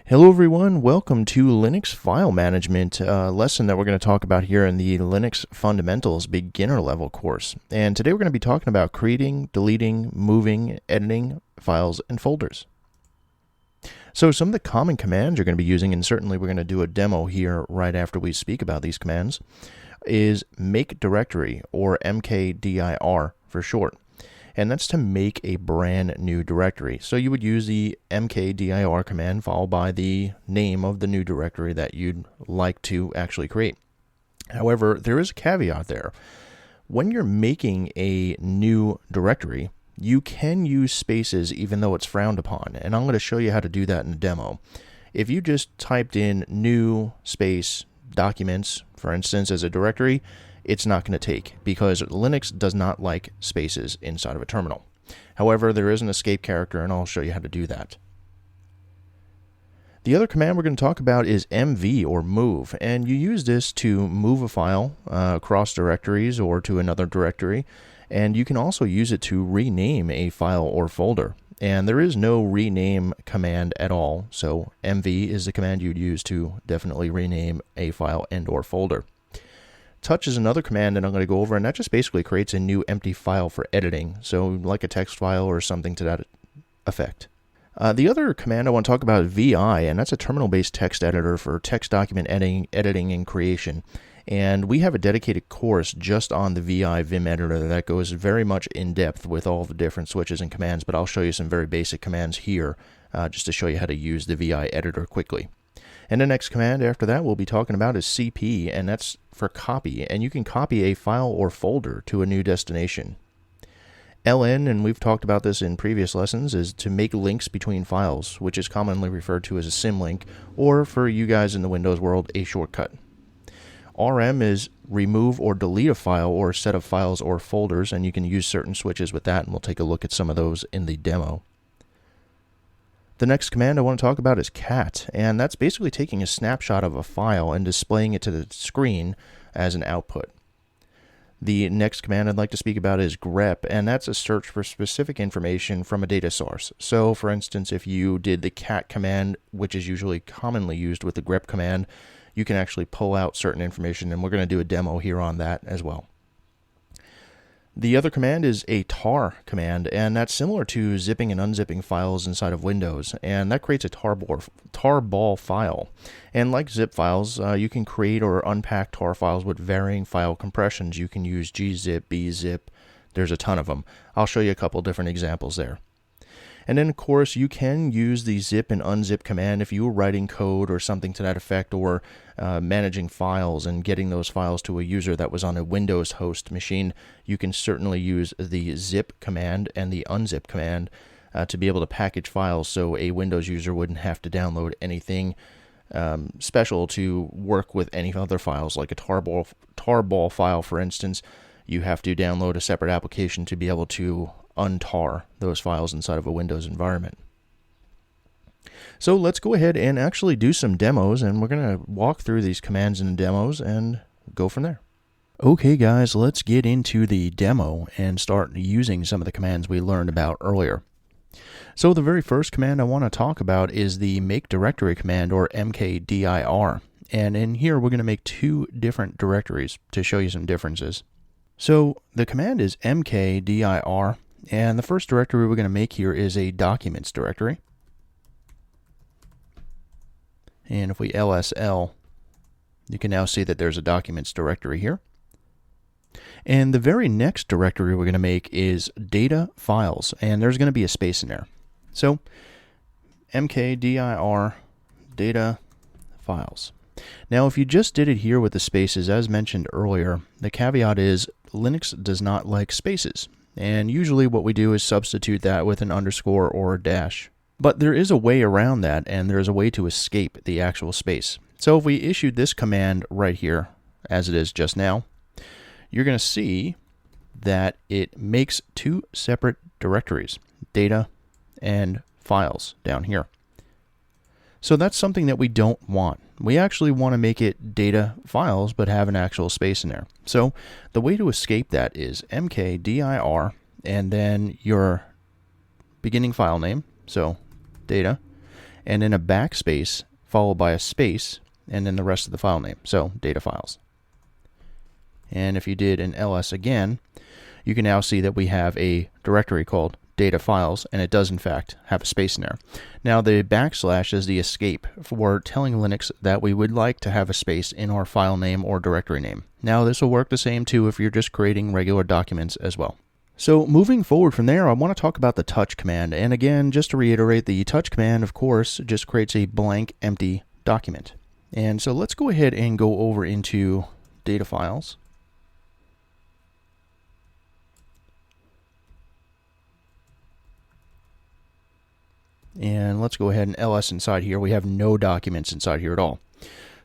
Hello everyone, welcome to Linux File Management, lesson that we're going to talk about here in the Linux Fundamentals beginner level course. And today we're going to be talking about creating, deleting, moving, editing files and folders. So some of the common commands you're going to be using, and certainly we're going to do a demo here right after we speak about these commands, is make directory, or mkdir for short. And that's to make a brand new directory. So you would use the mkdir command followed by the name of the new directory that you'd like to actually create. However, there is a caveat there. When you're making a new directory, you can use spaces even though it's frowned upon. And I'm going to show you how to do that in the demo. If you just typed in new space documents, for instance, as a directory, it's not going to take because Linux does not like spaces inside of a terminal. However, there is an escape character, and I'll show you how to do that. The other command we're going to talk about is mv, or move, and you use this to move a file across directories or to another directory, and you can also use it to rename a file or folder. And there is no rename command at all, so mv is the command you'd use to definitely rename a file and or folder. Touch is another command that I'm going to go over, and that just basically creates a new empty file for editing, so like a text file or something to that effect. The other command I want to talk about is vi, and that's a terminal-based text editor for text document editing and creation. And we have a dedicated course just on the vi Vim editor that goes very much in depth with all the different switches and commands, but I'll show you some very basic commands here just to show you how to use the vi editor quickly. And the next command after that we'll be talking about is cp, and that's for copy, and you can copy a file or folder to a new destination. ln, and we've talked about this in previous lessons, is to make links between files, which is commonly referred to as a symlink, or for you guys in the Windows world, a shortcut. rm is remove or delete a file or a set of files or folders, and you can use certain switches with that, and we'll take a look at some of those in the demo. The next command I want to talk about is cat, and that's basically taking a snapshot of a file and displaying it to the screen as an output. The next command I'd like to speak about is grep, and that's a search for specific information from a data source. So, for instance, if you did the cat command, which is usually commonly used with the grep command, you can actually pull out certain information, and we're going to do a demo here on that as well. The other command is a tar command, and that's similar to zipping and unzipping files inside of Windows, and that creates a tarball file. And like zip files, you can create or unpack tar files with varying file compressions. You can use gzip, bzip, there's a ton of them. I'll show you a couple different examples there. And then, of course, you can use the zip and unzip command if you were writing code or something to that effect, or managing files and getting those files to a user that was on a Windows host machine. You can certainly use the zip command and the unzip command to be able to package files so a Windows user wouldn't have to download anything special to work with any other files, like a tarball file, for instance. You have to download a separate application to be able to untar those files inside of a Windows environment. So let's go ahead and actually do some demos, and we're going to walk through these commands and demos and go from there. Okay guys, let's get into the demo and start using some of the commands we learned about earlier. So the very first command I want to talk about is the make directory command, or mkdir. And in here we're going to make two different directories to show you some differences. So the command is mkdir, and the first directory we're going to make here is a documents directory. And if we lsl, you can now see that there's a documents directory here. And the very next directory we're going to make is data files, and there's going to be a space in there. So mkdir data files. Now if you just did it here with the spaces, as mentioned earlier, the caveat is Linux does not like spaces. And usually what we do is substitute that with an underscore or a dash. But there is a way around that, and there is a way to escape the actual space. So if we issued this command right here, as it is just now, you're going to see that it makes two separate directories, data and files, down here. So that's something that we don't want. We actually want to make it data files, but have an actual space in there. So the way to escape that is mkdir, and then your beginning file name, so data, and then a backspace followed by a space, and then the rest of the file name, so data files. And if you did an ls again, you can now see that we have a directory called data files, and it does in fact have a space in there. Now the backslash is the escape for telling Linux that we would like to have a space in our file name or directory name. Now this will work the same too if you're just creating regular documents as well. So moving forward from there, I want to talk about the touch command. And again, just to reiterate, the touch command, of course, just creates a blank, empty document. And so let's go ahead and go over into data files. And let's go ahead and ls inside here. We have no documents inside here at all.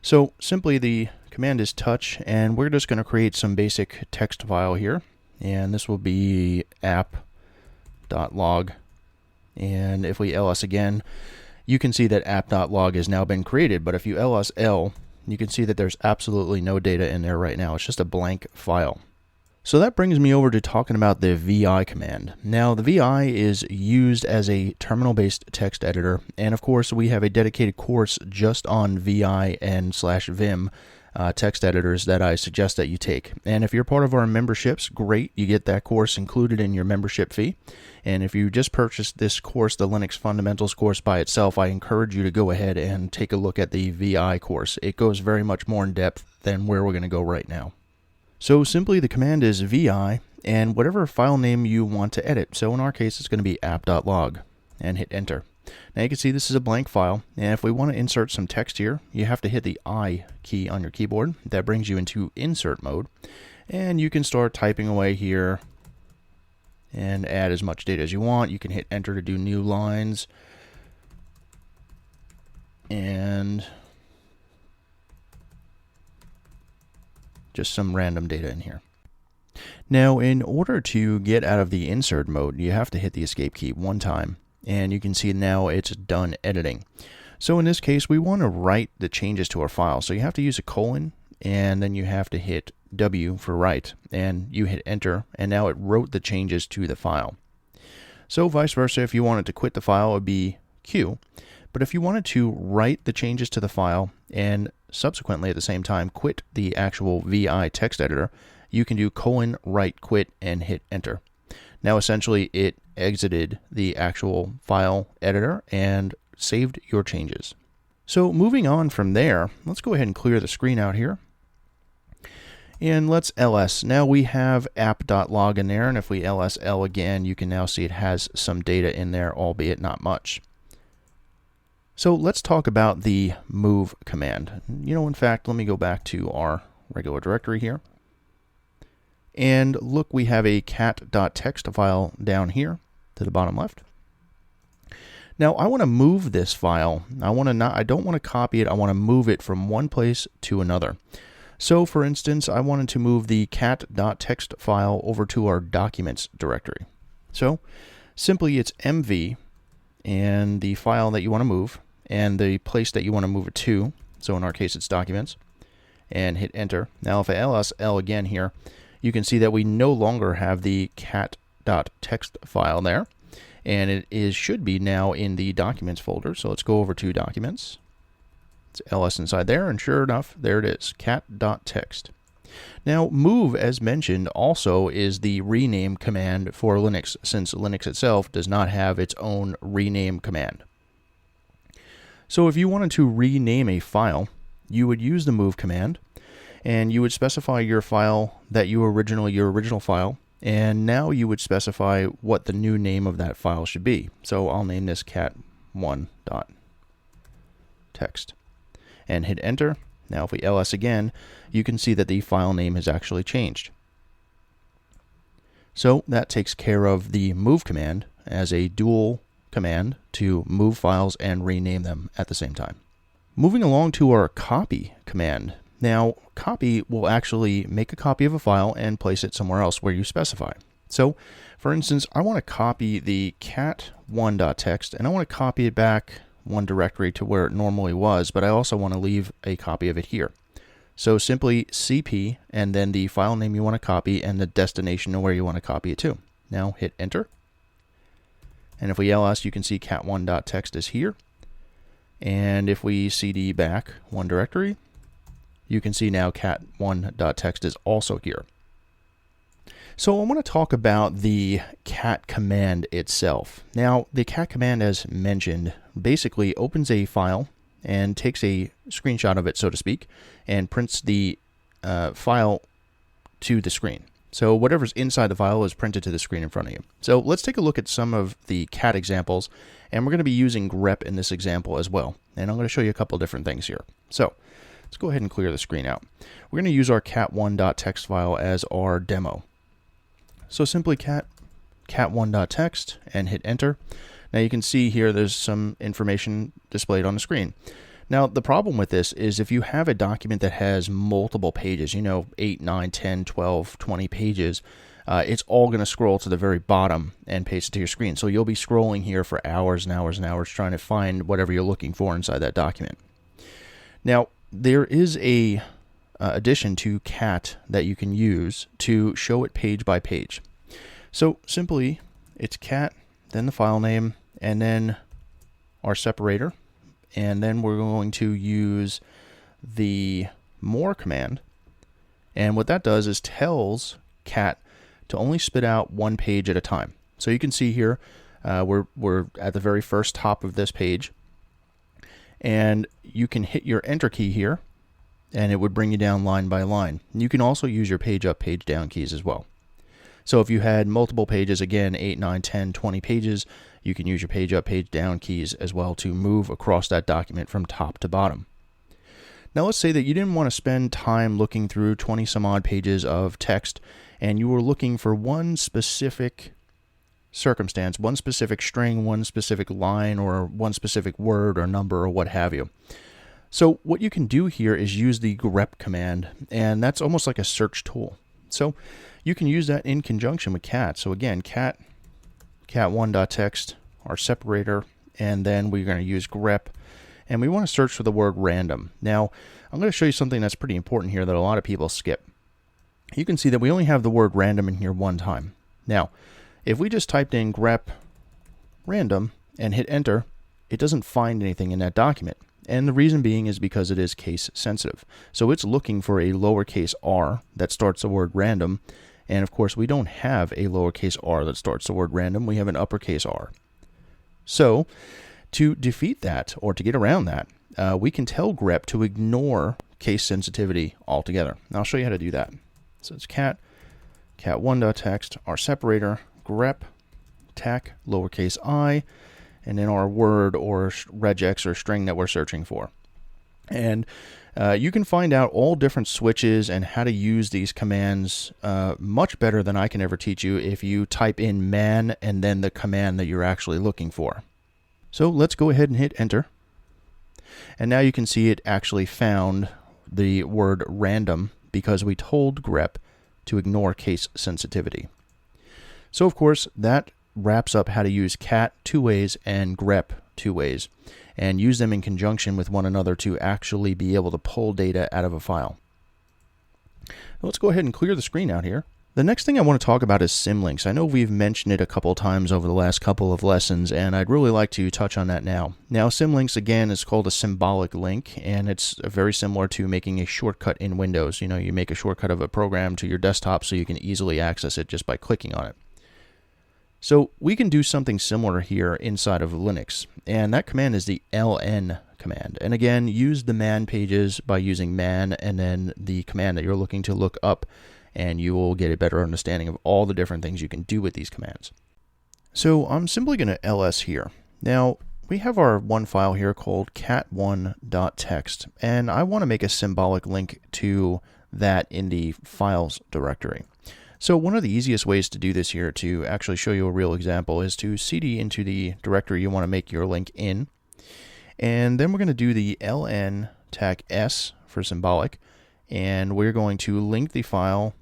So simply the command is touch, and we're just going to create some basic text file here. And this will be app.log. And if we ls again, you can see that app.log has now been created. But if you ls-l, you can see that there's absolutely no data in there right now. It's just a blank file. So that brings me over to talking about the vi command. Now the vi is used as a terminal-based text editor, and of course we have a dedicated course just on vi and /vim text editors that I suggest that you take. And if you're part of our memberships, great, you get that course included in your membership fee. And if you just purchased this course, the Linux Fundamentals course by itself, I encourage you to go ahead and take a look at the vi course. It goes very much more in depth than where we're going to go right now. So simply the command is vi and whatever file name you want to edit. So in our case, it's going to be app.log, and hit enter. Now you can see this is a blank file, and if we want to insert some text here, you have to hit the I key on your keyboard. That brings you into insert mode, and you can start typing away here and add as much data as you want. You can hit enter to do new lines, and just some random data in here. Now, in order to get out of the insert mode, you have to hit the escape key one time, and you can see now it's done editing. So in this case, we want to write the changes to our file. So you have to use a colon, and then you have to hit W for write, and you hit enter, and now it wrote the changes to the file. So vice versa, if you wanted to quit the file, it would be Q. But if you wanted to write the changes to the file and subsequently at the same time quit the actual vi text editor, you can do colon write quit and hit enter. Now essentially it exited the actual file editor and saved your changes. So moving on from there, let's go ahead and clear the screen out here. And let's ls. Now we have app.log in there, and if we ls-l again, you can now see it has some data in there, albeit not much. So let's talk about the move command. In fact, let me go back to our regular directory here. And look, we have a cat.txt file down here to the bottom left. Now I want to move this file. I don't want to copy it. I want to move it from one place to another. So for instance, I wanted to move the cat.txt file over to our documents directory. So simply it's mv and the file that you want to move and the place that you want to move it to. So in our case, it's documents, and hit enter. Now if I ls-l again here, you can see that we no longer have the cat.txt file there, and should be now in the documents folder. So let's go over to documents. It's ls inside there, and sure enough, there it is, cat.txt. Now, move, as mentioned, also is the rename command for Linux, since Linux itself does not have its own rename command. So if you wanted to rename a file, you would use the move command, and you would specify your file that your original file, and now you would specify what the new name of that file should be. So I'll name this cat1.txt and hit enter. Now if we ls again, you can see that the file name has actually changed. So that takes care of the move command as a dual command to move files and rename them at the same time. Moving along to our copy command. Now, copy will actually make a copy of a file and place it somewhere else where you specify. So, for instance, I want to copy the cat1.txt and I want to copy it back one directory to where it normally was, but I also want to leave a copy of it here. So simply cp and then the file name you want to copy and the destination of where you want to copy it to. Now hit enter. And if we ls, you can see cat1.txt is here. And if we cd back one directory, you can see now cat1.txt is also here. So I want to talk about the cat command itself. Now, the cat command, as mentioned, basically opens a file and takes a screenshot of it, so to speak, and prints the file to the screen. So whatever's inside the file is printed to the screen in front of you. So let's take a look at some of the cat examples, and we're going to be using grep in this example as well. And I'm going to show you a couple different things here. So let's go ahead and clear the screen out. We're going to use our cat1.txt file as our demo. So simply cat1.txt and hit enter. Now you can see here there's some information displayed on the screen. Now the problem with this is if you have a document that has multiple pages, 8, 9, 10, 12, 20 pages, it's all going to scroll to the very bottom and paste it to your screen. So you'll be scrolling here for hours and hours and hours trying to find whatever you're looking for inside that document. Now there is a addition to cat that you can use to show it page by page. So simply it's cat, then the file name, and then our separator, and then we're going to use the more command, and what that does is tells cat to only spit out one page at a time. So you can see here we're at the very first top of this page, and you can hit your enter key here and it would bring you down line by line. You can also use your page up, page down keys as well. So if you had multiple pages, again, 8, 9, 10, 20 pages, you can use your page up, page down keys as well to move across that document from top to bottom. Now let's say that you didn't want to spend time looking through 20 some odd pages of text and you were looking for one specific circumstance, one specific string, one specific line, or one specific word or number or what have you. So what you can do here is use the grep command, and that's almost like a search tool. So you can use that in conjunction with cat. So again, cat1.txt, our separator, and then we're going to use grep, and we want to search for the word random. Now, I'm going to show you something that's pretty important here that a lot of people skip. You can see that we only have the word random in here one time. Now, if we just typed in grep random and hit enter, it doesn't find anything in that document. And the reason being is because it is case sensitive. So it's looking for a lowercase r that starts the word random. And of course, we don't have a lowercase r that starts the word random. We have an uppercase R. So to defeat that, or to get around that, we can tell grep to ignore case sensitivity altogether. And I'll show you how to do that. So it's cat1.txt, our separator, grep, tac, lowercase I, and then our word or regex or string that we're searching for. And you can find out all different switches and how to use these commands much better than I can ever teach you if you type in man and then the command that you're actually looking for. So let's go ahead and hit enter. And now you can see it actually found the word random because we told grep to ignore case sensitivity. So of course that wraps up how to use cat two ways and grep two ways, and use them in conjunction with one another to actually be able to pull data out of a file. Let's go ahead and clear the screen out here. The next thing I want to talk about is symlinks. I know we've mentioned it a couple times over the last couple of lessons, and I'd really like to touch on that now. Now, symlinks, again, is called a symbolic link, and it's very similar to making a shortcut in Windows. You make a shortcut of a program to your desktop so you can easily access it just by clicking on it. So we can do something similar here inside of Linux, and that command is the ln command. And again, use the man pages by using man and then the command that you're looking to look up, and you will get a better understanding of all the different things you can do with these commands. So I'm simply going to ls here. Now, we have our one file here called cat1.txt, and I want to make a symbolic link to that in the files directory. So one of the easiest ways to do this here, to actually show you a real example, is to cd into the directory you want to make your link in. And then we're going to do the ln tac s for symbolic. And we're going to link the file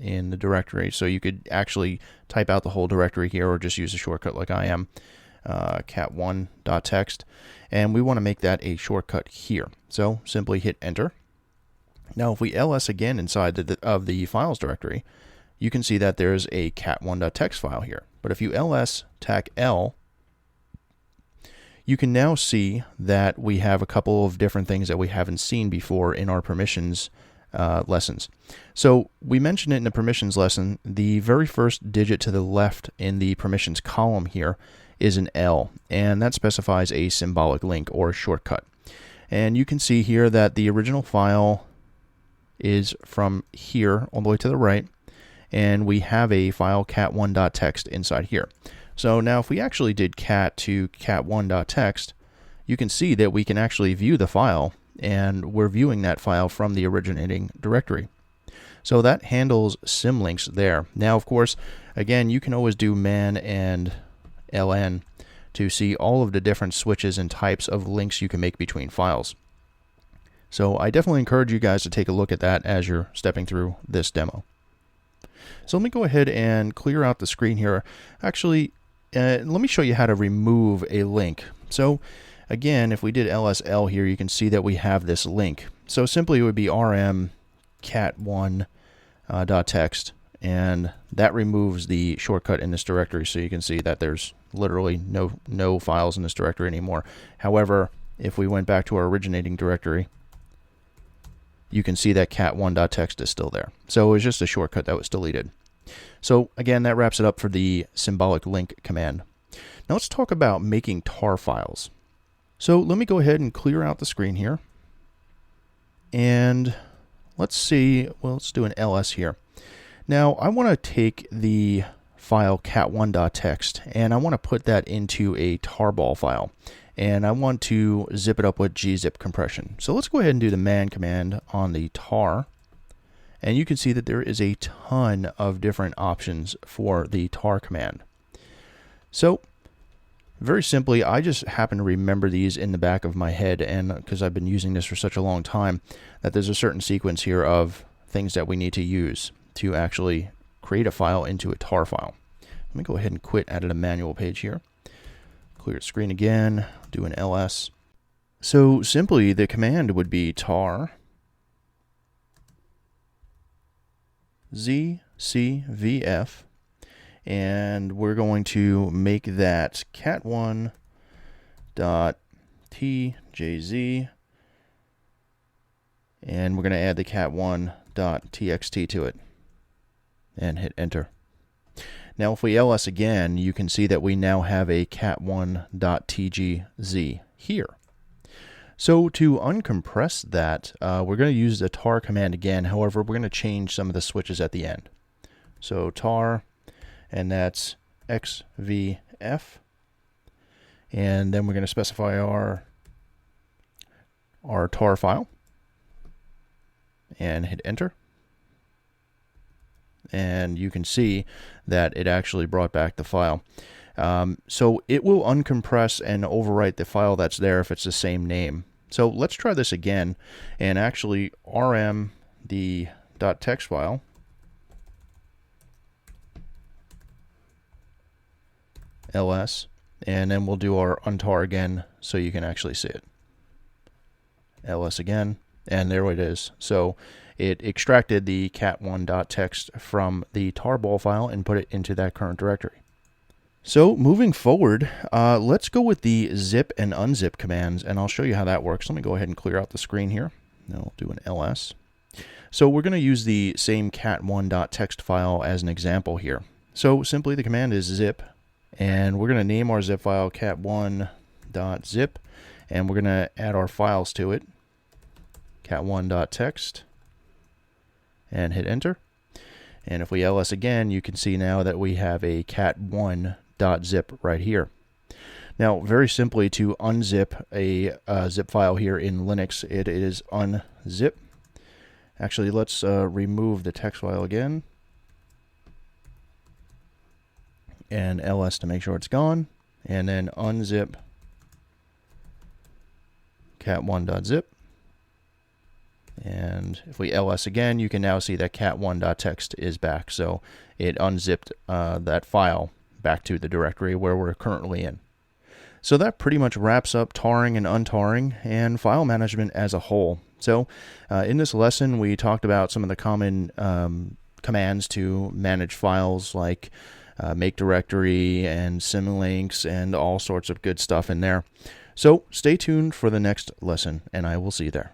in the directory. So you could actually type out the whole directory here or just use a shortcut like I am, cat1.txt. And we want to make that a shortcut here. So simply hit enter. Now if we ls again inside of the files directory, you can see that there's a cat1.txt file here. But if you ls tac l, you can now see that we have a couple of different things that we haven't seen before in our permissions lessons. So we mentioned it in the permissions lesson. The very first digit to the left in the permissions column here is an L, and that specifies a symbolic link or a shortcut. And you can see here that the original file is from here all the way to the right, and we have a file cat1.txt inside here. So now if we actually did cat to cat1.txt, you can see that we can actually view the file, and we're viewing that file from the originating directory. So that handles symlinks there. Now, of course, again, you can always do man and ln to see all of the different switches and types of links you can make between files. So I definitely encourage you guys to take a look at that as you're stepping through this demo. So let me go ahead and clear out the screen here. Actually, let me show you how to remove a link. So again, if we did lsl here, you can see that we have this link. So simply it would be rm cat1.txt, and that removes the shortcut in this directory. So you can see that there's literally no files in this directory anymore. However, if we went back to our originating directory, you can see that cat1.txt is still there. So it was just a shortcut that was deleted. So again, that wraps it up for the symbolic link command. Now let's talk about making tar files. So let me go ahead and clear out the screen here. And let's see, well, let's do an ls here. Now I want to take the file cat1.txt and I want to put that into a tarball file. And I want to zip it up with gzip compression. So let's go ahead and do the man command on the tar. And you can see that there is a ton of different options for the tar command. So very simply, I just happen to remember these in the back of my head, and because I've been using this for such a long time, that there's a certain sequence here of things that we need to use to actually create a file into a tar file. Let me go ahead and quit out of the manual page here. Clear the screen again, do an ls. So simply the command would be tar zcvf, and we're going to make that cat1.tjz, and we're going to add the cat1.txt to it and hit enter. Now if we ls again, you can see that we now have a cat1.tgz here. So to uncompress that, we're going to use the tar command again. However, we're going to change some of the switches at the end. So tar, and that's xvf, and then we're going to specify our tar file and hit enter. And you can see that it actually brought back the file. So it will uncompress and overwrite the file that's there if it's the same name. So let's try this again and actually rm the .txt file ls, and then we'll do our untar again so you can actually see it. ls again, and there it is. So it extracted the cat1.txt from the tarball file and put it into that current directory. So moving forward, let's go with the zip and unzip commands, and I'll show you how that works. Let me go ahead and clear out the screen here. Now we'll do an ls. So we're going to use the same cat1.txt file as an example here. So simply the command is zip, and we're going to name our zip file cat1.zip, and we're going to add our files to it, cat1.txt, and hit enter. And if we ls again, you can see now that we have a cat1.zip right here. Now, very simply, to unzip a zip file here in Linux, it is unzip. Actually, let's remove the text file again, and ls to make sure it's gone, and then unzip cat1.zip. And if we ls again, you can now see that cat1.txt is back. So it unzipped that file back to the directory where we're currently in. So that pretty much wraps up tarring and untarring and file management as a whole. So in this lesson, we talked about some of the common commands to manage files, like make directory and symlinks and all sorts of good stuff in there. So stay tuned for the next lesson, and I will see you there.